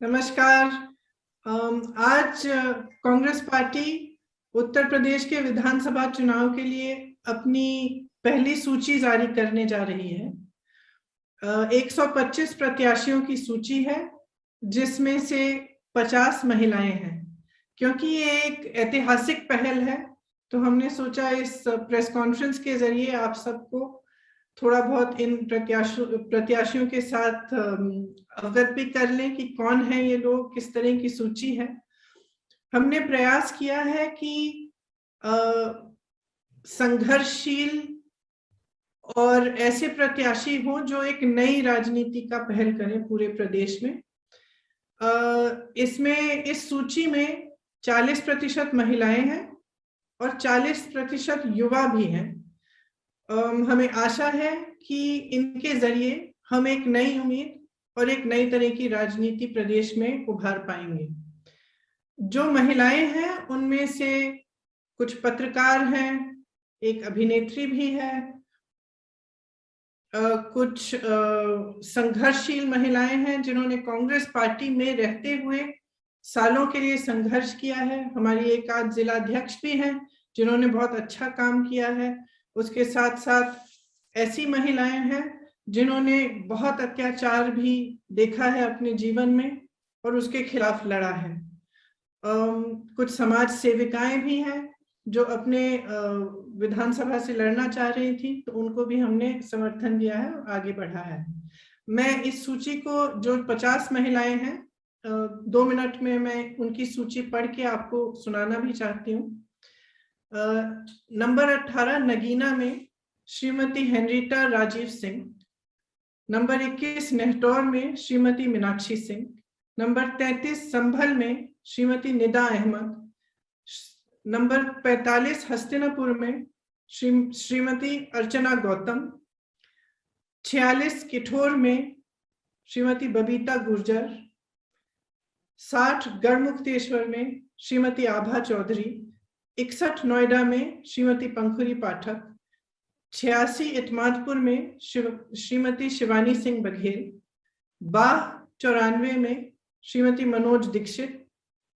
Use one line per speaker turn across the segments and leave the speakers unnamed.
नमस्कार। आज कांग्रेस पार्टी उत्तर प्रदेश के विधानसभा चुनाव के लिए अपनी पहली सूची जारी करने जा रही है। 125 प्रत्याशियों की सूची है, जिसमें से 50 महिलाएं हैं। क्योंकि ये एक ऐतिहासिक पहल है, तो हमने सोचा इस प्रेस कॉन्फ्रेंस के जरिए आप सबको थोड़ा बहुत इन प्रत्याशियों के साथ अवगत भी कर लें कि कौन है ये लोग, किस तरह की सूची है। हमने प्रयास किया है कि संघर्षशील और ऐसे प्रत्याशी हों जो एक नई राजनीति का पहल करें पूरे प्रदेश में। इसमें इस सूची में 40% महिलाएं हैं और 40% युवा भी हैं। हमें आशा है कि इनके जरिए हम एक नई उम्मीद और एक नई तरह की राजनीति प्रदेश में उभार पाएंगे। जो महिलाएं हैं उनमें से कुछ पत्रकार हैं, एक अभिनेत्री भी है, कुछ संघर्षशील महिलाएं हैं जिन्होंने कांग्रेस पार्टी में रहते हुए सालों के लिए संघर्ष किया है। हमारी एक आध जिलाध्यक्ष भी हैं जिन्होंने बहुत अच्छा काम किया है। उसके साथ साथ ऐसी महिलाएं हैं जिन्होंने बहुत अत्याचार भी देखा है अपने जीवन में और उसके खिलाफ लड़ा है। कुछ समाज सेविकाएं भी हैं जो अपने विधानसभा से लड़ना चाह रही थी, तो उनको भी हमने समर्थन दिया है और आगे बढ़ा है। मैं इस सूची को, जो 50 महिलाएं हैं, 2 मिनट में मैं उनकी सूची पढ़ के आपको सुनाना भी चाहती हूँ। नंबर 18 नगीना में श्रीमती हेनरीटा राजीव सिंह। नंबर 21 नेहटौर में श्रीमती मीनाक्षी सिंह। नंबर 33 संभल में श्रीमती निदा अहमद। नंबर 45 हस्तिनापुर में श्रीमती अर्चना गौतम। 46 किठौर में श्रीमती बबीता गुर्जर। 60 गढ़मुक्तेश्वर में श्रीमती आभा चौधरी। 61 नोएडा में श्रीमती पंखुरी पाठक। 86 इतमादपुर में श्रीमती शिवानी सिंह बघेल। 94 में श्रीमती मनोज दीक्षित।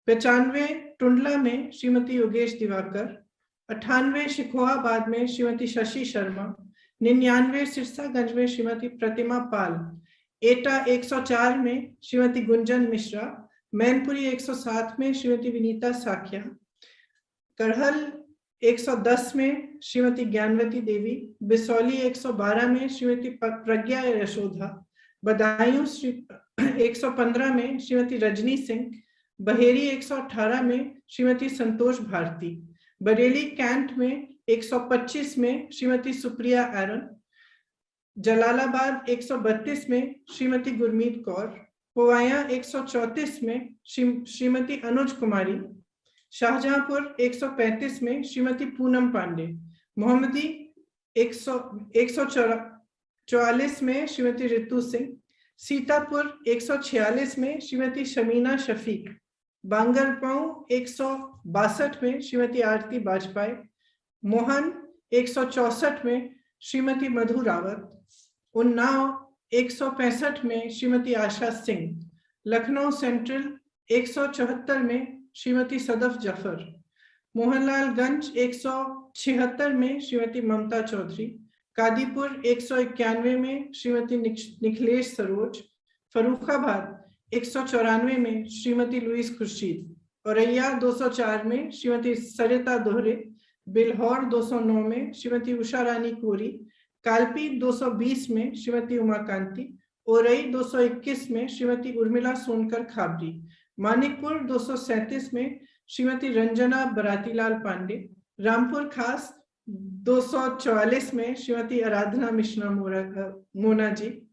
95 टुंडला में श्रीमती योगेश दिवाकर। 98 शिकोहाबाद में श्रीमती शशि शर्मा। 99 सिरसागंज में श्रीमती प्रतिमा पाल। एटा 104 में श्रीमती गुंजन मिश्रा। मैनपुरी 107 में श्रीमती विनीता साखिया। करहल 110 में श्रीमती ज्ञानवती देवी। बिसौली 112 में श्रीमती प्रज्ञा यशोधा। बदायूं 115 में श्रीमती रजनी सिंह। बहेरी 118 में श्रीमती संतोष भारती। बरेली कैंट में 125 में श्रीमती सुप्रिया एरन। जलालाबाद 132 में श्रीमती गुरमीत कौर। पोवाया 134 में श्रीमती अनुज कुमारी। शाहजहांपुर 135 में श्रीमती पूनम पांडे। मोहम्मदी 144 में श्रीमती रितु सिंह। सीतापुर 146 में श्रीमती शमीना शफीक। बांगरगांव 162 में श्रीमती आरती बाजपेयी। मोहन 164 में श्रीमती मधु रावत। उन्नाव 165 में श्रीमती आशा सिंह। लखनऊ सेंट्रल 174 में श्रीमती सदफ जफर। मोहनलालगंज 176 में श्रीमती ममता चौधरी। कादीपुर 191 में श्रीमती निखिलेश सरोज। फरुखाबाद 194 में श्रीमती लुईस खुर्शीद। औरैया 204 में श्रीमती सरिता दोहरे। बिल्हौर 209 में श्रीमती उषा रानी कोरी। कालपी 220 में श्रीमती उमाकांति। ओरई 221 में श्रीमती उर्मिला सोनकर खाबरी। मानिकपुर 237 में श्रीमती रंजना बरातीलाल पांडे। रामपुर खास 244 में श्रीमती आराधना मिश्रा मोना जी।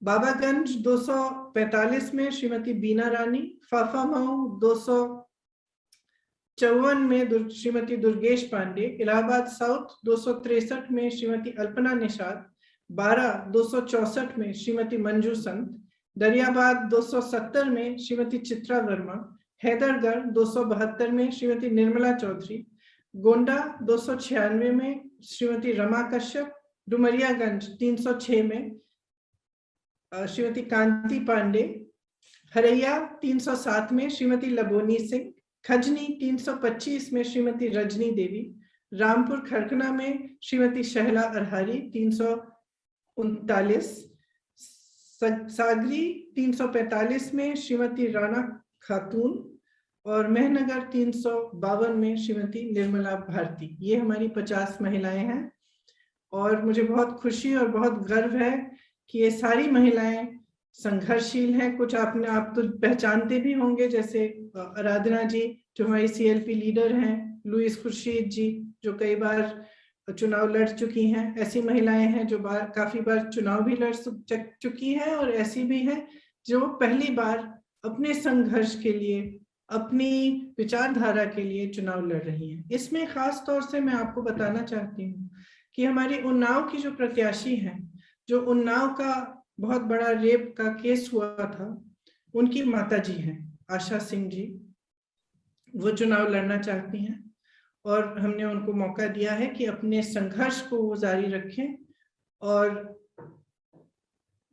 बाबागंज 245 में श्रीमती बीना रानी। फाफामऊ 254 में श्रीमती दुर्गेश पांडे। इलाहाबाद साउथ 263 में श्रीमती अल्पना निषाद। 264 में श्रीमती मंजू संत। दरियाबाद 270 में श्रीमती चित्रा वर्मा। हैदरगढ़ 272 में श्रीमती निर्मला चौधरी। गोंडा 296 में श्रीमती रमा कश्यप। डुमरियागंज 306 में श्रीमती कांति पांडे। हरैया 307 में श्रीमती लबोनी सिंह, खजनी 325 में श्रीमती रजनी देवी, रामपुर खरकना में श्रीमती शहला अरहारी 339, सागरी 345 में श्रीमती राणा खातून और मेहनगर 352 में श्रीमती निर्मला भारती। ये हमारी 50 महिलाएं हैं और मुझे बहुत खुशी और बहुत गर्व है कि ये सारी महिलाएं संघर्षशील हैं। कुछ आपने आप तो पहचानते भी होंगे, जैसे आराधना जी जो हमारी CLP लीडर हैं, लुइस खुर्शीद जी जो कई बार चुनाव लड़ चुकी हैं। ऐसी महिलाएं हैं जो काफी बार चुनाव भी लड़ चुकी हैं और ऐसी भी हैं जो पहली बार अपने संघर्ष के लिए, अपनी विचारधारा के लिए चुनाव लड़ रही हैं। इसमें खास तौर से मैं आपको बताना चाहती हूँ कि हमारी उन्नाव की जो प्रत्याशी हैं, जो उन्नाव का बहुत बड़ा रेप का केस हुआ था, उनकी माताजी हैं आशा सिंह जी, वो चुनाव लड़ना चाहती हैं और हमने उनको मौका दिया है कि अपने संघर्ष को वो जारी रखें और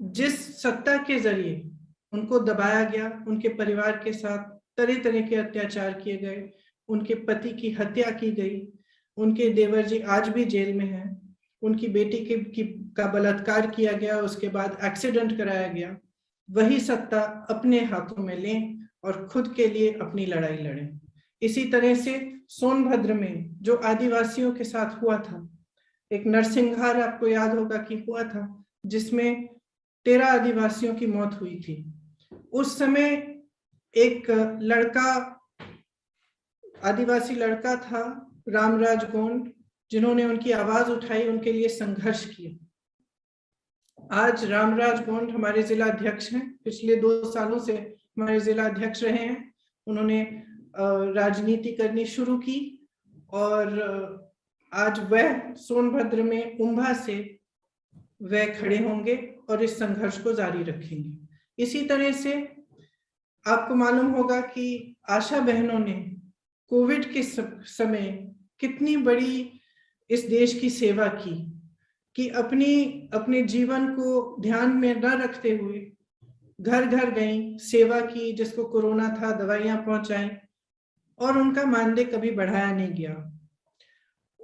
जिस सत्ता के जरिए उनको दबाया गया, उनके परिवार के साथ तरह तरह के अत्याचार किए गए, उनके पति की हत्या की गई, उनके देवर जी आज भी जेल में हैं, उनकी बेटी का बलात्कार किया गया, उसके बाद एक्सीडेंट कराया गया, वही सत्ता अपने हाथों में लें और खुद के लिए अपनी लड़ाई लड़ें। इसी तरह से सोनभद्र में जो आदिवासियों के साथ हुआ था, एक नरसिंहार आपको याद होगा कि हुआ था, जिसमें 13 आदिवासियों की मौत हुई थी। उस समय एक लड़का, आदिवासी लड़का था रामराज गोंड, जिन्होंने उनकी आवाज उठाई, उनके लिए संघर्ष किया। आज रामराज गोंड हमारे जिला अध्यक्ष हैं, पिछले 2 सालों से हमारे जिला अध्यक्ष रहे हैं। उन्होंने राजनीति करनी शुरू की और आज वह सोनभद्र में उम्भा से वह खड़े होंगे और इस संघर्ष को जारी रखेंगे। इसी तरह से आपको मालूम होगा कि आशा बहनों ने कोविड के समय कितनी बड़ी इस देश की सेवा की, कि अपने जीवन को ध्यान में न रखते हुए घर घर गई, सेवा की, जिसको कोरोना था दवाइयां पहुंचाई और उनका मानदेय कभी बढ़ाया नहीं गया।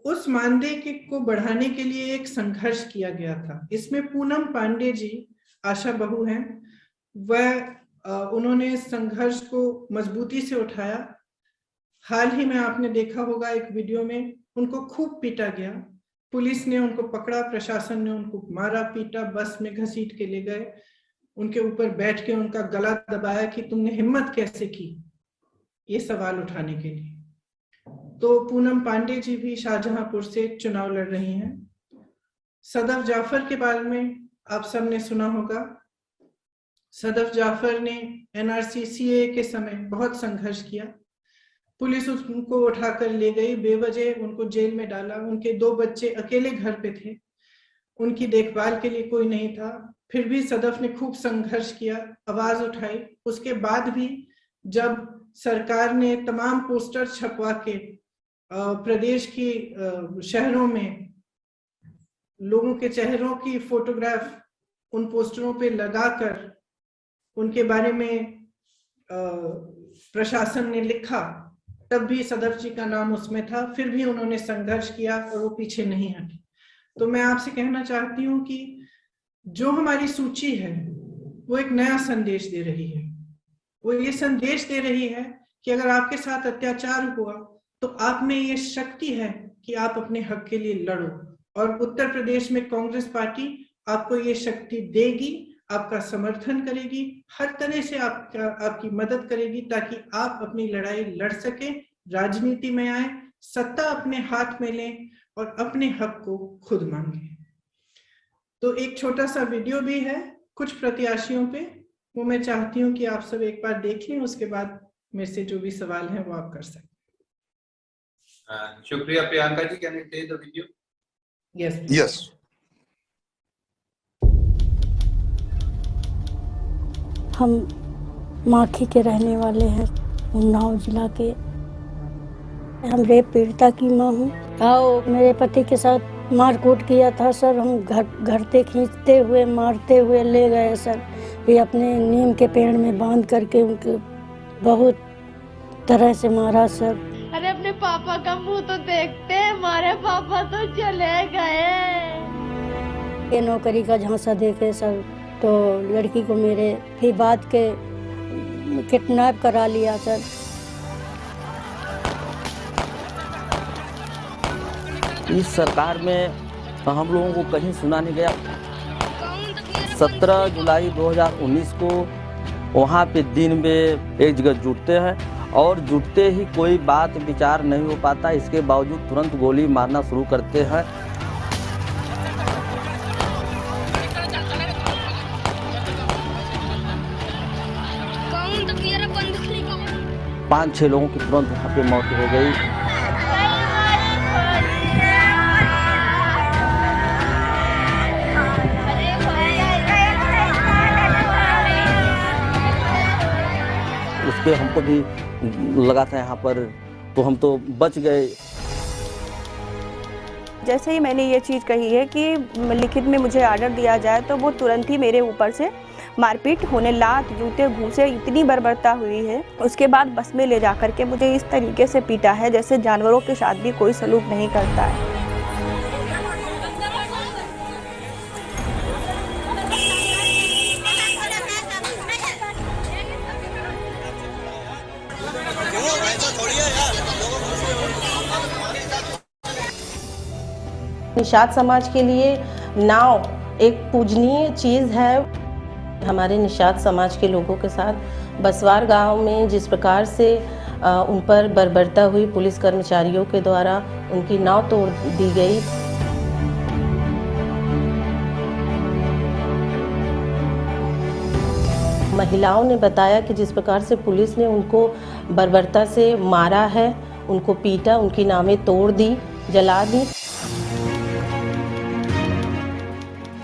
उस मानदेय को बढ़ाने के लिए एक संघर्ष किया गया था। इसमें पूनम पांडे जी आशा बहू हैं, वह उन्होंने संघर्ष को मजबूती से उठाया। हाल ही में आपने देखा होगा एक वीडियो में उनको खूब पीटा गया, पुलिस ने उनको पकड़ा, प्रशासन ने उनको मारा पीटा, बस में घसीट के ले गए, उनके ऊपर बैठ के उनका गला दबाया कि तुमने हिम्मत कैसे की ये सवाल उठाने के लिए। तो पूनम पांडे जी भी शाहजहांपुर से चुनाव लड़ रही हैं। सदफ जाफर के बारे में आप सबने सुना होगा। सदफ जाफर ने NRC CAA के समय बहुत संघर्ष किया, पुलिस उनको उठाकर ले गई, बेवजह उनको जेल में डाला। उनके 2 बच्चे अकेले घर पे थे, उनकी देखभाल के लिए कोई नहीं था, फिर भी सदफ ने खूब संघर्ष किया, आवाज उठाई। उसके बाद भी जब सरकार ने तमाम पोस्टर छपवा के प्रदेश की शहरों में लोगों के चेहरों की फोटोग्राफ उन पोस्टरों पे लगाकर उनके बारे में प्रशासन ने लिखा, तब भी सदफ जी का नाम उसमें था, फिर भी उन्होंने संघर्ष किया और वो पीछे नहीं हटे। तो मैं आपसे कहना चाहती हूँ कि जो हमारी सूची है वो एक नया संदेश दे रही है। वो ये संदेश दे रही है कि अगर आपके साथ अत्याचार हुआ तो आप में ये शक्ति है कि आप अपने हक के लिए लड़ो, और उत्तर प्रदेश में कांग्रेस पार्टी आपको ये शक्ति देगी, आपका समर्थन करेगी, हर तरह से आपकी मदद करेगी ताकि आप अपनी लड़ाई लड़ सके, राजनीति में आए, सत्ता अपने हाथ में लें और अपने हक को खुद मांगे। तो एक छोटा सा वीडियो भी है कुछ प्रत्याशियों पे, वो मैं चाहती हूँ कि आप सब एक बार देख लें, उसके बाद मेरे से जो भी सवाल है वो आप कर सकते।
शुक्रिया Priyanka ji, can you play the video?
Yes.
हम माखी के रहने वाले हैं, उन्नाव जिला के। हम रेप पीड़िता की मां हूँ। मेरे पति के साथ मारकूट किया था सर, हम घर से खींचते हुए मारते हुए ले गए सर। फिर अपने नीम के पेड़ में बांध करके उनको बहुत तरह से मारा सर।
अरे अपने पापा का मुंह तो देखते, हमारे पापा तो चले गए।
ये नौकरी का झांसा देके सर, तो लड़की को मेरे फिर बाद के किडनैप करा लिया सर।
इस सरकार में हम लोगों को कहीं सुना नहीं गया। 17 जुलाई 2019 को वहाँ पे दिन में एक जगह जुटते हैं और जुटते ही कोई बात विचार नहीं हो पाता, इसके बावजूद तुरंत गोली मारना शुरू करते हैं। 5-6 लोगों की तुरंत वहाँ पे मौत हो गई। उस पे हमको भी लगा था यहाँ पर, तो हम तो बच गए।
जैसे ही मैंने ये चीज़ कही है कि लिखित में मुझे ऑर्डर दिया जाए, तो वो तुरंत ही मेरे ऊपर से मारपीट होने, लात जूते घूंसे इतनी बर्बरता हुई है। उसके बाद बस में ले जा कर के मुझे इस तरीके से पीटा है जैसे जानवरों के साथ भी कोई सलूक नहीं करता है।
निषाद समाज के लिए नाव एक पूजनीय चीज़ है। हमारे निषाद समाज के लोगों के साथ बसवार गांव में जिस प्रकार से उन पर बर्बरता हुई पुलिस कर्मचारियों के द्वारा, उनकी नाव तोड़ दी गई। महिलाओं ने बताया कि जिस प्रकार से पुलिस ने उनको बर्बरता से मारा है, उनको पीटा, उनकी नावें तोड़ दी, जला दी।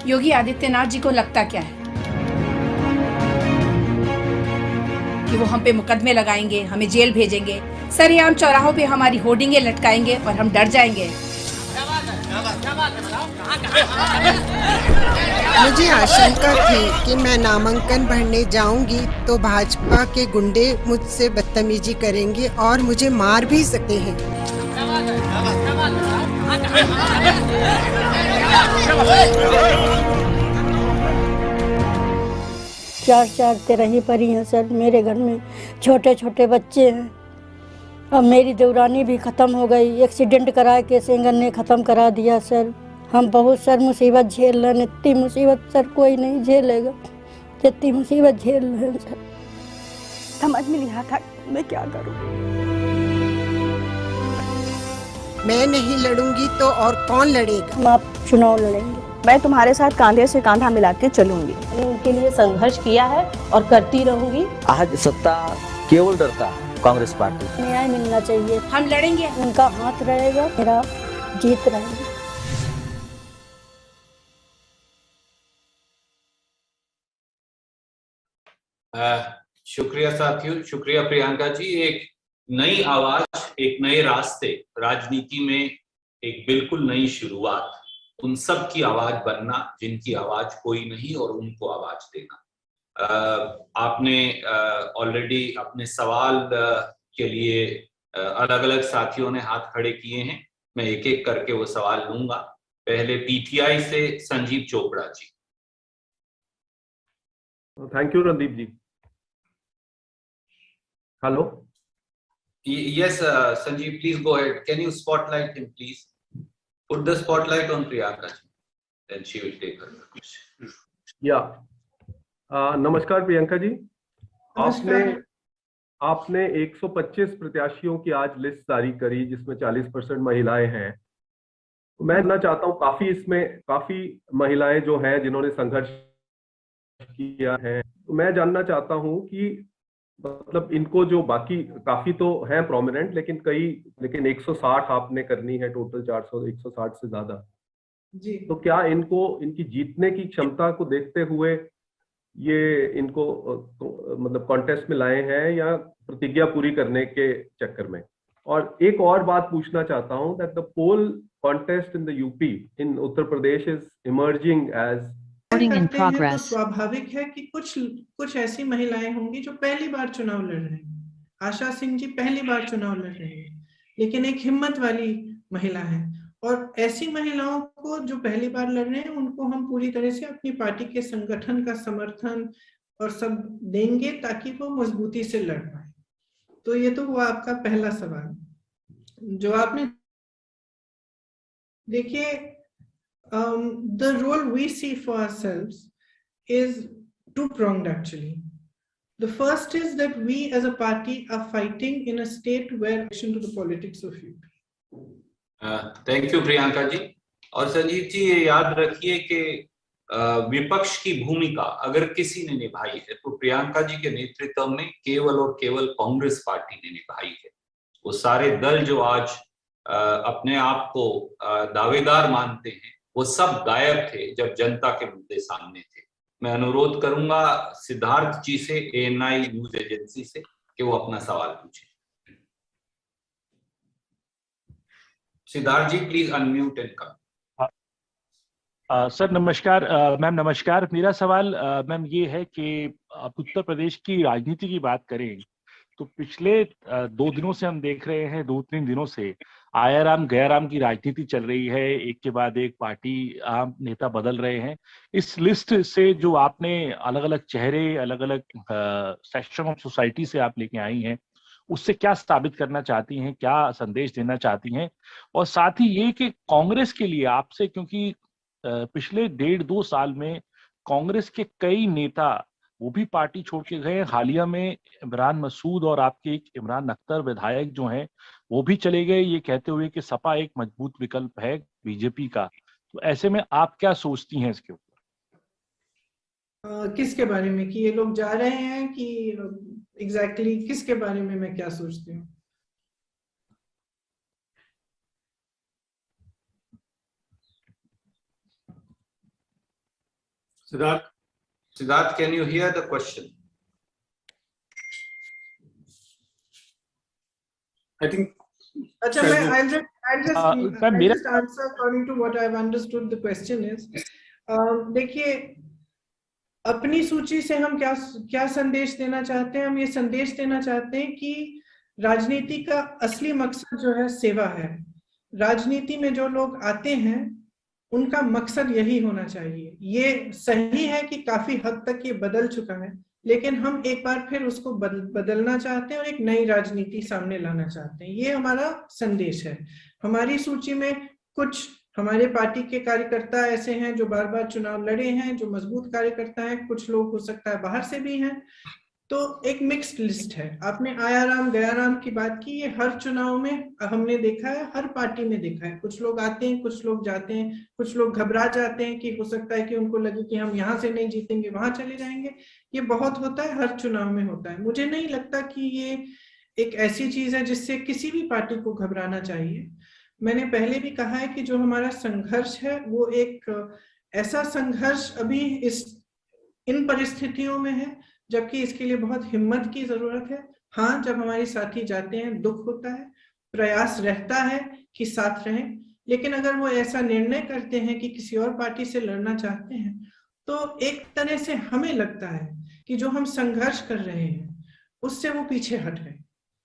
योगी आदित्यनाथ जी को लगता क्या है कि वो हम पे मुकदमे लगाएंगे, हमें जेल भेजेंगे, सरेआम चौराहों पे हमारी होर्डिंगें लटकाएंगे और हम डर जाएंगे?
मुझे आशंका थी कि मैं नामांकन भरने जाऊंगी तो भाजपा के गुंडे मुझसे बदतमीजी करेंगे और मुझे मार भी सकते हैं।
चार तिरही परी हैं सर। मेरे घर में छोटे छोटे बच्चे हैं। अब मेरी देवरानी भी ख़त्म हो गई, एक्सीडेंट करा के सेंगर ने ख़त्म करा दिया सर। हम बहुत सर मुसीबत झेल रहे हैं। इतनी मुसीबत सर कोई नहीं झेलेगा जितनी मुसीबत झेल रहे हैं सर।
समझ में नहीं आता मैं क्या करूं।
मैं नहीं लड़ूंगी तो और कौन लड़ेगा?
हम आप चुनाव लड़ेंगे।
मैं तुम्हारे साथ कांधे से कांधा मिला के चलूंगी।
मैंने उनके लिए संघर्ष किया है और करती रहूंगी।
आज सत्ता केवल डरता है कांग्रेस पार्टी।
न्याय मिलना चाहिए,
हम लड़ेंगे।
उनका हाथ रहेगा, मेरा जीत रहेगा।
शुक्रिया साथियों, शुक्रिया प्रियंका जी। एक नई आवाज, एक नए रास्ते, राजनीति में एक बिल्कुल नई शुरुआत, उन सब की आवाज बनना जिनकी आवाज कोई नहीं और उनको आवाज देना। आपने ऑलरेडी अपने सवाल के लिए अलग अलग साथियों ने हाथ खड़े किए हैं। मैं एक एक करके वो सवाल लूंगा। पहले पीटीआई से Sanjeev Chopra ji.
Thank you Randeep ji. Hello.
Yes, Sanjeev, please go ahead. Can you spotlight him, please? Put the spotlight on Priyanka ji, then she will take her question.
Yeah. नमस्कार प्रियंका जी। आपने 125 प्रत्याशियों की आज लिस्ट जारी करी जिसमें 40% महिलाएं हैं। मैं जानना चाहता हूँ, काफी महिलाएं जो हैं जिन्होंने संघर्ष किया है, तो मैं जानना चाहता हूँ कि मतलब इनको जो बाकी काफी तो हैं प्रोमिनेंट, लेकिन 160 आपने करनी है, टोटल 160 से ज्यादा
जी।
तो क्या इनकी जीतने की क्षमता को देखते हुए ये इनको मतलब कॉन्टेस्ट में लाए हैं या प्रतिज्ञा पूरी करने के चक्कर में? और एक और बात पूछना चाहता हूं that the poll contest in the UP, in Uttar Pradesh is emerging as
करते हैं तो स्वाभाविक है कि कुछ ऐसी महिलाएं होंगी जो पहली बार चुनाव लड़ रही हैं। आशा सिंह जी पहली बार चुनाव लड़ रही है, लेकिन एक हिम्मत वाली महिला है, और ऐसी महिलाओं को जो पहली बार लड़ रहे हैं उनको हम पूरी तरह से अपनी पार्टी के संगठन का समर्थन और सब देंगे ताकि वो मजबूती से लड़ पाए। तो ये तो हुआ आपका पहला सवाल। जो आपने देखिए, the role we see for ourselves is two-pronged actually. The first is that we as a party are fighting in a state where action to the politics of youth.
Thank you Priyanka ji. और संजीव जी ये याद रखिए कि विपक्ष की भूमिका अगर किसी ने निभाई है तो प्रियंका जी के नेतृत्व में केवल और केवल कांग्रेस पार्टी ने निभाई है। वो सारे दल जो आज अपने आप को दावेदार मानते हैं वो सब गायब थे जब जनता के मुद्दे सामने थे। मैं अनुरोध करूंगा सिद्धार्थ जी से, ANI न्यूज एजेंसी से, कि वो अपना सवाल पूछें। Siddharth ji please unmute and come.
Sir नमस्कार। मैम नमस्कार। मेरा सवाल मैम ये है कि आप उत्तर प्रदेश की राजनीति की बात करें तो पिछले 2 दिनों से हम देख रहे हैं, 2-3 दिनों से आयाराम गयाराम की राजनीति चल रही है। एक के बाद एक पार्टी आम नेता बदल रहे हैं। इस लिस्ट से जो आपने अलग अलग चेहरे, अलग अलग सेक्शन ऑफ सोसाइटी से आप लेके आई हैं, उससे क्या साबित करना चाहती हैं, क्या संदेश देना चाहती हैं? और साथ ही ये कि कांग्रेस के लिए आपसे, क्योंकि पिछले 1.5-2 साल में कांग्रेस के कई नेता वो भी पार्टी छोड़ के गए। हालिया में इमरान मसूद और आपके एक इमरान अख्तर विधायक जो हैं वो भी चले गए, ये कहते हुए कि सपा एक मजबूत विकल्प है बीजेपी का। तो ऐसे में आप क्या सोचती हैं इसके ऊपर?
किसके बारे में कि ये लोग जा रहे हैं, कि एग्जैक्टली किसके बारे में मैं क्या सोचती हूँ?
Siddharth, can you hear the question?
I think.
Acha, I'll just answer according to what I've understood the question is. देखिए, अपनी सूची से हम क्या संदेश देना चाहते हैं? हम ये संदेश देना चाहते हैं कि राजनीति का असली मकसद जो है सेवा है। राजनीति में जो लोग आते हैं उनका मकसद यही होना चाहिए। ये सही है कि काफी हद तक ये बदल चुका है, लेकिन हम एक बार फिर उसको बदलना चाहते हैं और एक नई राजनीति सामने लाना चाहते हैं। ये हमारा संदेश है। हमारी सूची में कुछ हमारे पार्टी के कार्यकर्ता ऐसे हैं जो बार बार चुनाव लड़े हैं, जो मजबूत कार्यकर्ता हैं। कुछ लोग हो सकता है बाहर से भी हैं। तो एक मिक्स्ड लिस्ट है। आपने आयाराम गयाराम की बात की, ये हर चुनाव में हमने देखा है, हर पार्टी में देखा है। कुछ लोग आते हैं, कुछ लोग जाते हैं, कुछ लोग घबरा जाते हैं कि हो सकता है कि उनको लगे कि हम यहाँ से नहीं जीतेंगे, वहां चले जाएंगे। ये बहुत होता है, हर चुनाव में होता है। मुझे नहीं लगता कि ये एक ऐसी चीज है जिससे किसी भी पार्टी को घबराना चाहिए। मैंने पहले भी कहा है कि जो हमारा संघर्ष है वो एक ऐसा संघर्ष अभी इन परिस्थितियों में है जबकि इसके लिए बहुत हिम्मत की जरूरत है। हाँ, जब हमारे साथी जाते हैं दुख होता है, प्रयास रहता है कि साथ रहें, लेकिन अगर वो ऐसा निर्णय करते हैं कि किसी और पार्टी से लड़ना चाहते हैं तो एक तरह से हमें लगता है कि जो हम संघर्ष कर रहे हैं उससे वो पीछे हट गए,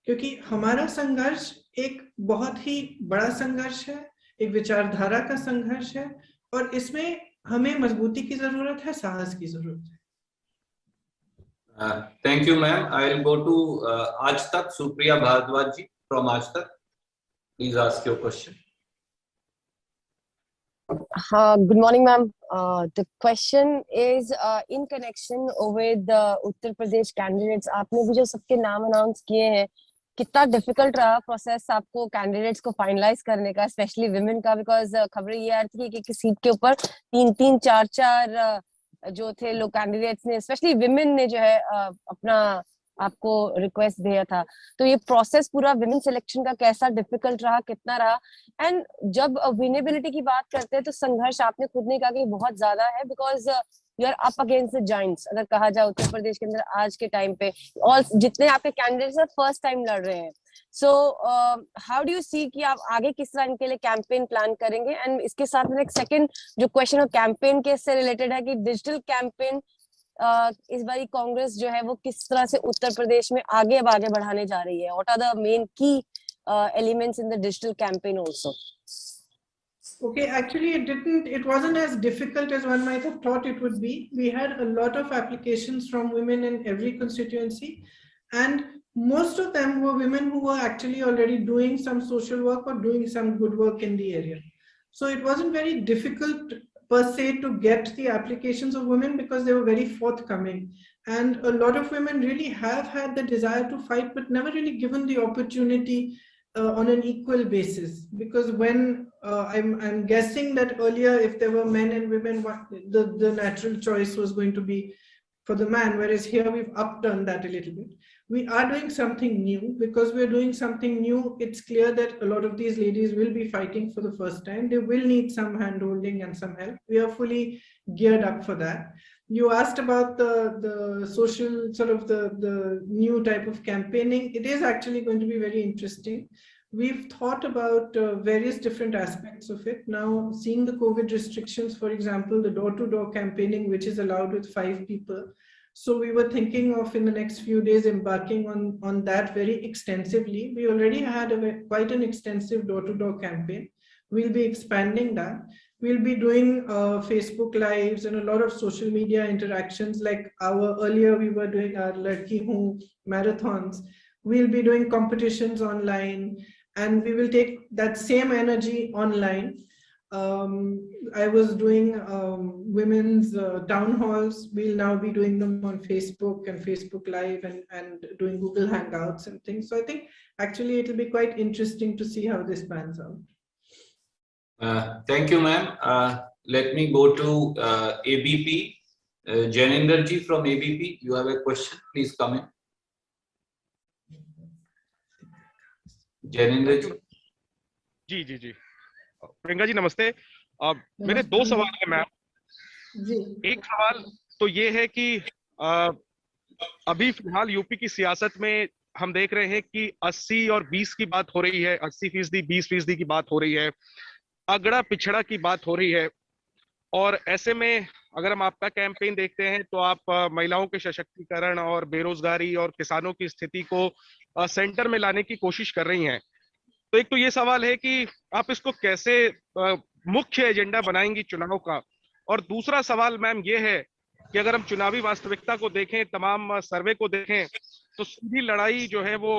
क्योंकि हमारा संघर्ष एक बहुत ही बड़ा संघर्ष है, एक विचारधारा का संघर्ष है और इसमें हमें मजबूती की जरूरत है, साहस की जरूरत है।
Thank you, ma'am. I'll go to Aaj Tak, Supriya Bhardwaj ji from Aaj Tak. Please ask your question.
Good morning, ma'am. The question is in connection with the Uttar Pradesh candidates. आपने भी जो सबके नाम announce किए हैं, कितना difficult रहा process आपको कैंडिडेट्स को फाइनलाइज करने का, स्पेशली विमेन का? बिकॉज खबरें ये आ रही थी कि किसी सीट के ऊपर 3-3, 4-4 जो थे लोग कैंडिडेट्स ने, स्पेशली विमेन ने जो है अपना आपको रिक्वेस्ट दिया था। तो ये प्रोसेस पूरा विमेन सिलेक्शन का कैसा डिफिकल्ट रहा, कितना रहा? एंड जब विनेबिलिटी की बात करते हैं तो संघर्ष आपने खुद ने कहा कि बहुत ज्यादा है, because you are up against the giants अगर कहा जाए उत्तर प्रदेश के अंदर आज के टाइम पे। और जितने आपके कैंडिडेट्स फर्स्ट टाइम लड़ रहे हैं, so how do you see कि आप आगे किस तरह इनके लिए कैंपेन प्लान करेंगे? एंड इसके साथ में एक सेकंड जो क्वेश्चन है कैंपेन के से रिलेटेड है कि डिजिटल कैंपेन इस बारी कांग्रेस जो है वो किस तरह से उत्तर प्रदेश में आगे बढ़ाने जा रही है? व्हाट आर द मेन की elements in the digital campaign also?
Okay, actually it wasn't as difficult as one might have thought it would be. We had a lot of applications from women in every constituency, and most of them were women who were actually already doing some social work or doing some good work in the area. So it wasn't very difficult per se to get the applications of women because they were very forthcoming. And a lot of women really have had the desire to fight, but never really given the opportunity on an equal basis. Because when I'm guessing that earlier, if there were men and women, the natural choice was going to be for the man, whereas here we've upturned that a little bit. We are doing something new. Because we're doing something new, it's clear that a lot of these ladies will be fighting for the first time. They will need some hand-holding and some help. We are fully geared up for that. You asked about the social sort of the new type of campaigning. It is actually going to be very interesting. We've thought about various different aspects of it. Now, seeing the COVID restrictions, for example, the door-to-door campaigning, which is allowed with 5 people. So we were thinking of in the next few days embarking on that very extensively. We already had quite an extensive door-to-door campaign. We'll be expanding that. We'll be doing Facebook Lives and a lot of social media interactions. Like earlier we were doing our Ladki Hoon marathons. We'll be doing competitions online, and we will take that same energy online. I was doing women's town halls. We'll now be doing them on Facebook and Facebook Live and doing Google Hangouts and things. So I think actually it'll be quite interesting to see how this pans out.
Thank you, ma'am. Let me go to ABP. Janinder ji from ABP, you have a question? Please come in. Janinder ji.
जी जी जी प्रियंका जी नमस्ते। मेरे 2 सवाल है ma'am. एक सवाल तो ये है कि अभी फिलहाल यूपी की सियासत में हम देख रहे हैं कि 80 और 20 की बात हो रही है, 80% 20% की बात हो रही है, अगड़ा पिछड़ा की बात हो रही है। और ऐसे में अगर हम आपका कैंपेन देखते हैं तो आप महिलाओं के सशक्तिकरण और बेरोजगारी और किसानों की स्थिति को सेंटर में लाने की कोशिश कर रही हैं। तो एक तो ये सवाल है कि आप इसको कैसे मुख्य एजेंडा बनाएंगी चुनाव का। और दूसरा सवाल मैम ये है कि अगर हम चुनावी वास्तविकता को देखें, तमाम सर्वे को देखें, तो सीधी लड़ाई जो है वो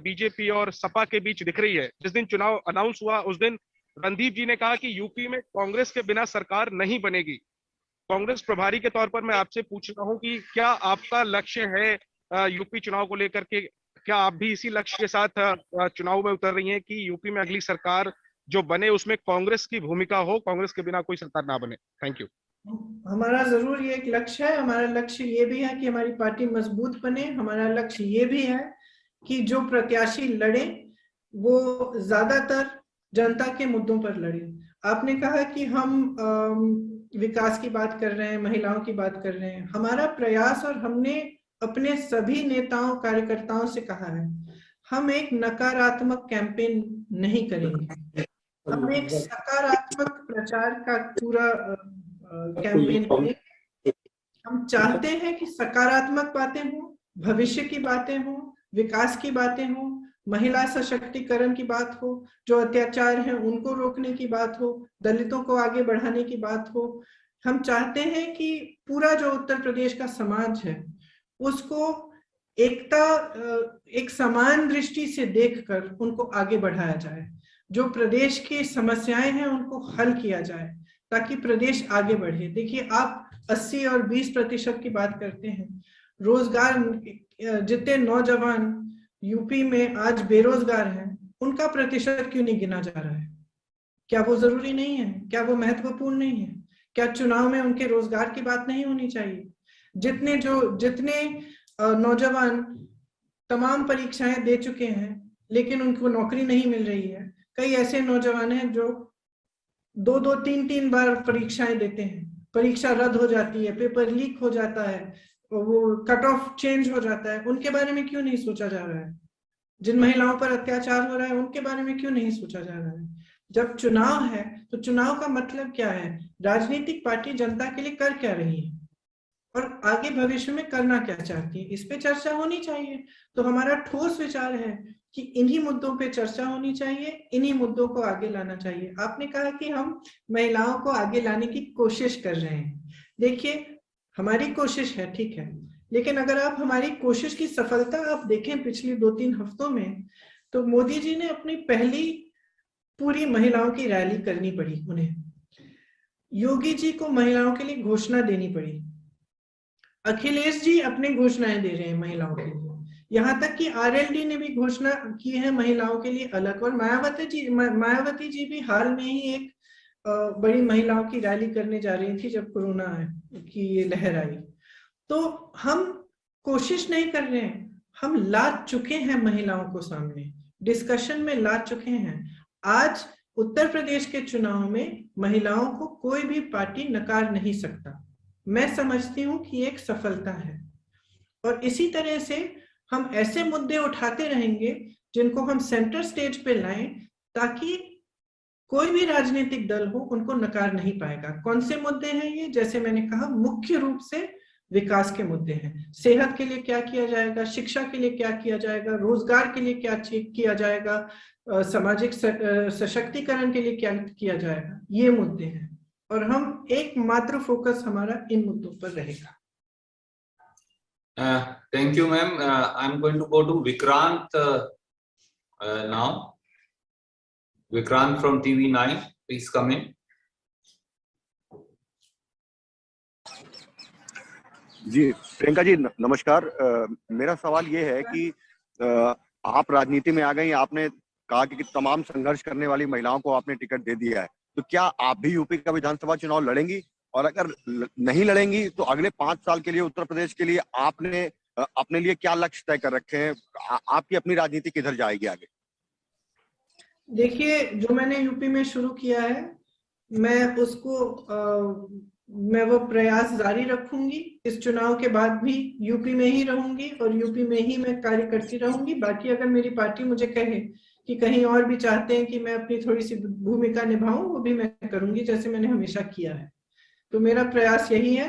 बीजेपी और सपा के बीच दिख रही है। जिस दिन चुनाव अनाउंस हुआ उस दिन रणदीप जी ने कहा कि यूपी में कांग्रेस के बिना सरकार नहीं बनेगी। कांग्रेस प्रभारी के तौर पर मैं आपसे पूछ रहा हूं कि क्या आपका लक्ष्य है यूपी चुनाव को लेकर के, क्या आप भी इसी लक्ष्य के साथ चुनाव में उतर रही हैं कि यूपी में अगली सरकार जो बने उसमें कांग्रेस की भूमिका हो, कांग्रेस के बिना कोई सरकार ना बने? Thank you.
हमारा जरूर ये एक लक्ष्य है। हमारा लक्ष्य ये भी है कि हमारी पार्टी मजबूत बने। हमारा लक्ष्य ये भी है कि जो प्रत्याशी लड़े वो ज्यादातर जनता के मुद्दों पर लड़े। आपने कहा कि हम विकास की बात कर रहे हैं, महिलाओं की बात कर रहे हैं। हमारा प्रयास, और हमने अपने सभी नेताओं कार्यकर्ताओं से कहा है, हम एक नकारात्मक कैंपेन नहीं करेंगे, हम एक सकारात्मक प्रचार का पूरा कैंपेन करेंगे। हम चाहते हैं कि सकारात्मक बातें हों, भविष्य की बातें हों, विकास की बातें हों, महिला सशक्तिकरण की बात हो, जो अत्याचार हैं उनको रोकने की बात हो, दलितों को आगे बढ़ाने की बात हो। हम चाहते हैं कि पूरा जो उत्तर प्रदेश का समाज है उसको एक समान दृष्टि से देखकर उनको आगे बढ़ाया जाए। जो प्रदेश की समस्याएं हैं उनको हल किया जाए ताकि प्रदेश आगे बढ़े। देखिए, आप 80 और 20% की बात करते हैं। रोजगार, जितने नौजवान यूपी में आज बेरोजगार हैं उनका प्रतिशत क्यों नहीं गिना जा रहा है? क्या वो जरूरी नहीं है? क्या वो महत्वपूर्ण नहीं है? क्या चुनाव में उनके रोजगार की बात नहीं होनी चाहिए? जितने नौजवान तमाम परीक्षाएं दे चुके हैं लेकिन उनको नौकरी नहीं मिल रही है। कई ऐसे नौजवान हैं जो 2-2, 3-3 बार परीक्षाएं देते हैं, परीक्षा रद्द हो जाती है, पेपर लीक हो जाता है, वो कट ऑफ चेंज हो जाता है। उनके बारे में क्यों नहीं सोचा जा रहा है? जिन महिलाओं पर अत्याचार हो रहा है उनके बारे में क्यों नहीं सोचा जा रहा है? जब चुनाव है तो चुनाव का मतलब क्या है? राजनीतिक पार्टी जनता के लिए कर क्या रही है और आगे भविष्य में करना क्या चाहती है, इस पे चर्चा होनी चाहिए। तो हमारा ठोस विचार है कि इन्हीं मुद्दों पे चर्चा होनी चाहिए, इन्हीं मुद्दों को आगे लाना चाहिए। आपने कहा कि हम महिलाओं को आगे लाने की कोशिश कर रहे हैं। देखिए, हमारी कोशिश है, ठीक है, लेकिन अगर आप हमारी कोशिश की सफलता आप देखें पिछले 2-3 हफ्तों में, तो मोदी जी ने अपनी पहली पूरी महिलाओं की रैली करनी पड़ी उन्हें। योगी जी को महिलाओं के लिए घोषणा देनी पड़ी। अखिलेश जी अपनी घोषणाएं दे रहे हैं महिलाओं के लिए, यहाँ तक कि आरएलडी ने भी घोषणा की है महिलाओं के लिए अलग। और मायावती जी भी हाल में ही एक बड़ी महिलाओं की रैली करने जा रही थी जब कोरोना की ये लहर आई। तो हम कोशिश नहीं कर रहे हैं, हम ला चुके हैं महिलाओं को सामने, डिस्कशन में ला चुके हैं। आज उत्तर प्रदेश के चुनाव में महिलाओं को कोई भी पार्टी नकार नहीं सकता। मैं समझती हूँ कि एक सफलता है और इसी तरह से हम ऐसे मुद्दे उठाते रहेंगे जिनको हम सेंटर स्टेज पे लाएं ताकि कोई भी राजनीतिक दल हो उनको नकार नहीं पाएगा। कौन से मुद्दे हैं ये? जैसे मैंने कहा, मुख्य रूप से विकास के मुद्दे हैं। सेहत के लिए क्या किया जाएगा, शिक्षा के लिए क्या किया जाएगा, रोजगार के लिए क्या किया जाएगा, सामाजिक सशक्तिकरण के लिए क्या किया जाएगा, ये मुद्दे हैं और हम एकमात्र फोकस हमारा इन मुद्दों पर रहेगा।
Thank you, ma'am. I'm going to go to Vikrant now. Vikrant from TV9, please come in.
जी प्रियंका जी नमस्कार। मेरा सवाल ये है कि आप राजनीति में आ गई, आपने कहा कि तमाम संघर्ष करने वाली महिलाओं को आपने टिकट दे दिया है, तो क्या आप भी यूपी का विधानसभा चुनाव लड़ेंगी? और अगर नहीं लड़ेंगी तो अगले 5 साल के लिए उत्तर प्रदेश के लिए आपने अपने लिए क्या लक्ष्य तय कर रखे हैं? आपकी अपनी राजनीति किधर जाएगी आगे?
देखिए, जो मैंने यूपी में शुरू किया है, मैं वो प्रयास जारी रखूंगी। इस चुनाव के बाद भी यूपी में ही रहूंगी और यूपी में ही मैं कार्य करती रहूंगी। बाकी अगर मेरी पार्टी मुझे कहे कि कहीं और भी चाहते हैं कि मैं अपनी थोड़ी सी भूमिका निभाऊं, वो भी मैं करूंगी, जैसे मैंने हमेशा किया है। तो मेरा प्रयास यही है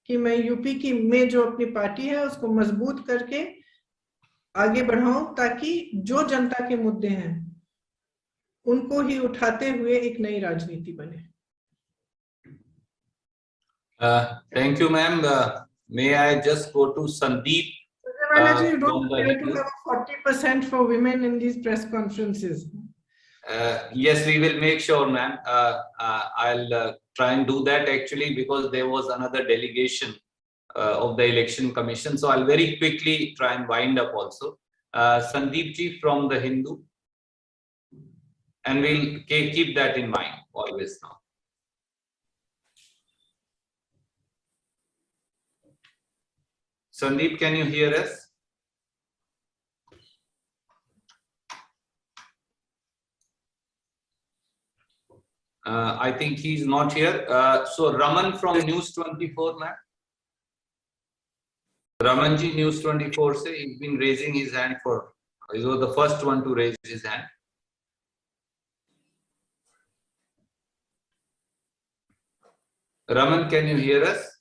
कि मैं यूपी में जो अपनी पार्टी है उसको मजबूत करके आगे बढ़ाऊं, ताकि जो जनता के मुद्दे हैं उनको ही उठाते हुए एक नई राजनीति बने।
Thank you, ma'am. May I just go to Sandeep?
You don't try to have 40% for women in these press conferences.
Yes, we will make sure, ma'am. I'll try and do that actually, because there was another delegation of the Election Commission. So I'll very quickly try and wind up also. Sandeep ji from The Hindu. And we'll keep that in mind always now. Sandeep, can you hear us? I think he's not here. So Raman from News 24, ma'am. Ramanji, News 24 say he's been raising his hand for, he was the first one to raise his hand. Raman, can you hear us?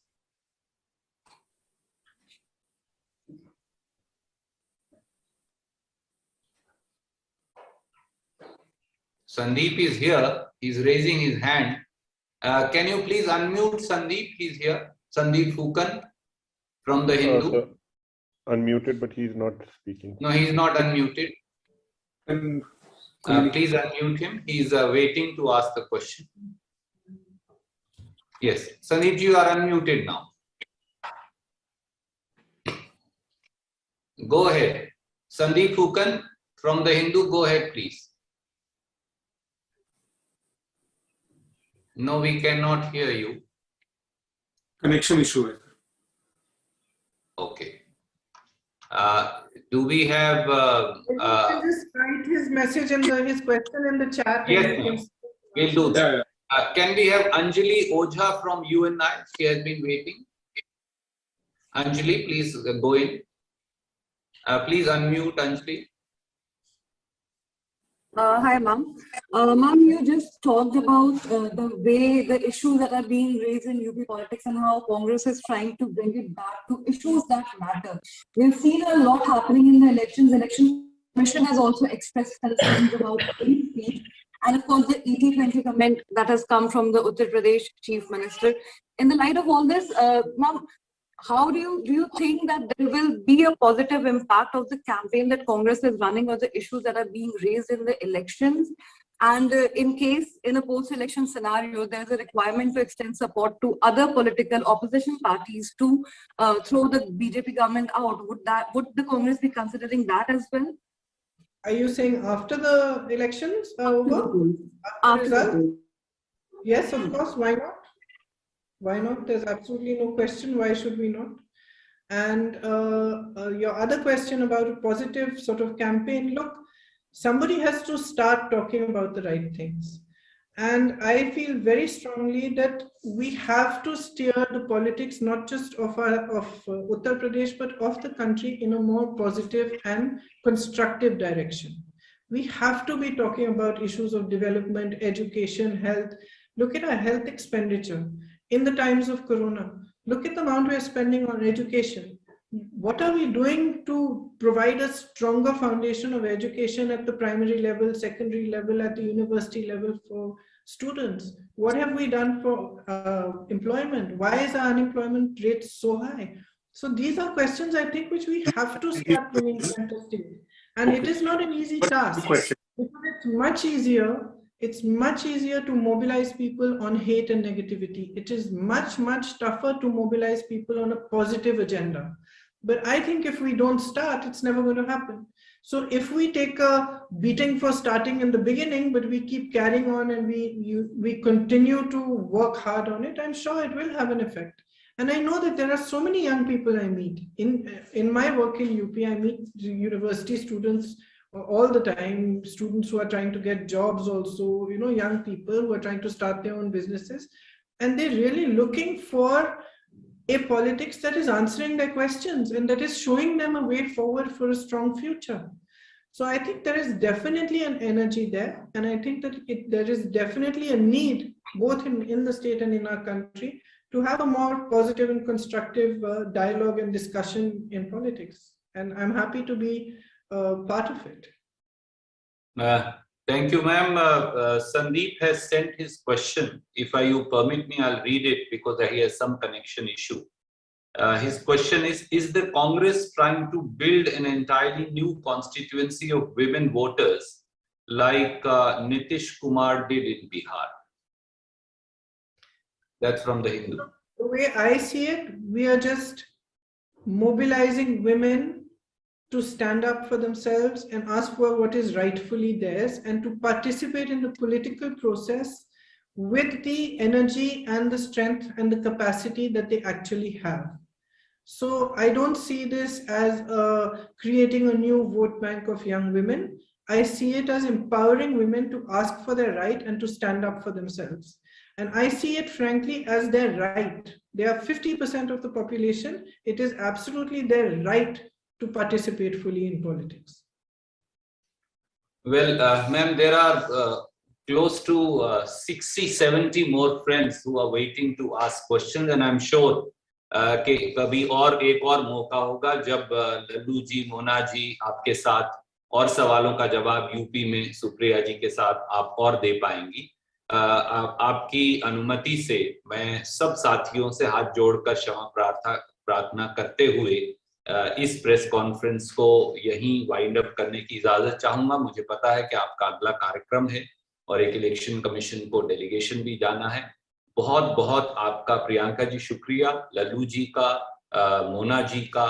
Sandeep is here. He's raising his hand. Can you please unmute Sandeep? He's here. Sandeep Fukan from The Hindu.
Unmuted, but he's not speaking.
No, he's not unmuted. Please unmute him. He's waiting to ask the question. Yes, Sandeep, you are unmuted now. Go ahead. Sandeep Fukan from The Hindu, go ahead, please. No, we cannot hear you.
Connection issue.
Okay. Do we have?
You can just write his message and his question in the chat.
Yes, we'll do that. Can we have Anjali Ojha from UNI? She has been waiting. Anjali, please go in. Please unmute Anjali.
Hi, ma'am. Ma'am, you just talked about the issues that are being raised in UP politics and how Congress is trying to bring it back to issues that matter. We've seen a lot happening in the elections. Election Commission has also expressed concerns about free speech. And of course, the 80-20 comment that has come from the Uttar Pradesh Chief Minister. In the light of all this, ma'am, how do you think that there will be a positive impact of the campaign that Congress is running or the issues that are being raised in the elections? And in case in a post-election scenario, there's a requirement to extend support to other political opposition parties to throw the BJP government out, would the Congress be considering that as well?
Are you saying after the elections are over? After the result? Yes, of course. Why not? Why not? There's absolutely no question. Why should we not? And your other question about a positive sort of campaign, look, somebody has to start talking about the right things. And I feel very strongly that we have to steer the politics, not just of Uttar Pradesh, but of the country in a more positive and constructive direction. We have to be talking about issues of development, education, health. Look at our health expenditure. In the times of Corona, look at the amount we are spending on education. What are we doing to provide a stronger foundation of education at the primary level, secondary level, at the university level for students? What have we done for employment? Why is our unemployment rate so high? So these are questions, I think, which we have to start bringing center stage. And it is not an easy task. Because it's much easier to mobilize people on hate and negativity. It is much, much tougher to mobilize people on a positive agenda. But I think if we don't start, it's never going to happen. So if we take a beating for starting in the beginning, but we keep carrying on and we continue to work hard on it, I'm sure it will have an effect. And I know that there are so many young people I meet. In my work in UP, I meet university students all the time, students who are trying to get jobs also, young people who are trying to start their own businesses. And they're really looking for a politics that is answering their questions and that is showing them a way forward for a strong future. So I think there is definitely an energy there. And I think that there is definitely a need, both in the state and in our country, to have a more positive and constructive dialogue and discussion in politics. And I'm happy to be part of it.
Thank you, ma'am. Sandeep has sent his question. If you permit me, I'll read it because he has some connection issue. His question is the Congress trying to build an entirely new constituency of women voters like Nitish Kumar did in Bihar? That's from the Hindu.
The way I see it, we are just mobilizing women to stand up for themselves and ask for what is rightfully theirs and to participate in the political process with the energy and the strength and the capacity that they actually have. So I don't see this as creating a new vote bank of young women. I see it as empowering women to ask for their right and to stand up for themselves. And I see it, frankly, as their right. They are 50% of the population. It is absolutely their right to participate fully in politics.
Well, ma'am, there are close to 60, 70 more friends who are waiting to ask questions, and I'm sure कि कभी और एक और मौका होगा जब लल्लू जी, मोना जी आपके साथ और सवालों का जवाब यूपी में सुप्रिया जी के साथ आप और दे पाएंगी। आपकी अनुमति से मैं सब साथियों से हाथ जोड़कर क्षमा प्रार्थना करते हुए इस प्रेस कॉन्फ्रेंस को यहीं वाइंड अप करने की इजाजत चाहूंगा। मुझे पता है कि आपका अगला कार्यक्रम है और एक इलेक्शन कमीशन को डेलीगेशन भी जाना है। बहुत बहुत आपका प्रियंका जी शुक्रिया, लल्लू जी का, मोना जी का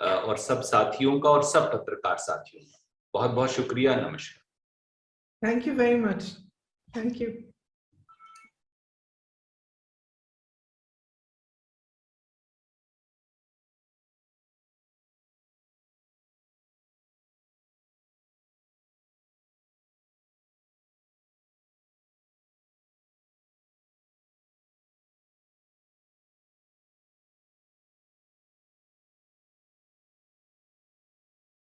और सब साथियों का और सब पत्रकार साथियों का बहुत बहुत शुक्रिया। नमस्कार।
Thank you very much. Thank you.